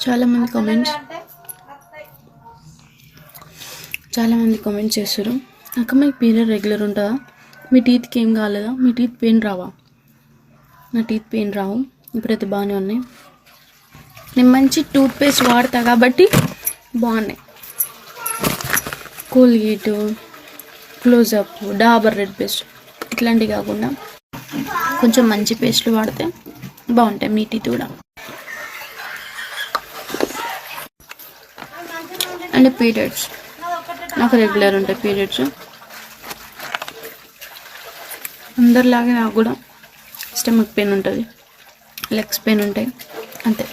చాలామంది కామెంట్స్ చేస్తారు, అక్క మీకు పీరియడ్ రెగ్యులర్ ఉంటుందా, మీ టీత్కి ఏం కాలేదా, మీ టీత్ పెయిన్ రావా? నా టీత్ పెయిన్ రావు, ఇప్పుడైతే బాగానే ఉన్నాయి. నేను మంచి టూత్పేస్ట్ వాడతా కాబట్టి బాగున్నాయి. Colgate, Closeup, Dabur red paste ఇట్లాంటివి కాకుండా కొంచెం మంచి పేస్ట్లు వాడితే బాగుంటాయి మీ టీత్ కూడా. అండ్ పీరియడ్స్ నాకు రెగ్యులర్ ఉంటాయి. పీరియడ్స్ అందరిలాగే నాకు కూడా స్టమక్ పెయిన్ ఉంటుంది, లెగ్స్ పెయిన్ ఉంటాయి, అంతే.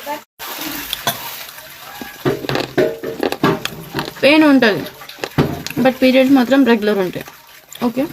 పెయిన్ ఉంటుంది బట్ పీరియడ్స్ మాత్రం రెగ్యులర్ ఉంటాయి. ఓకే.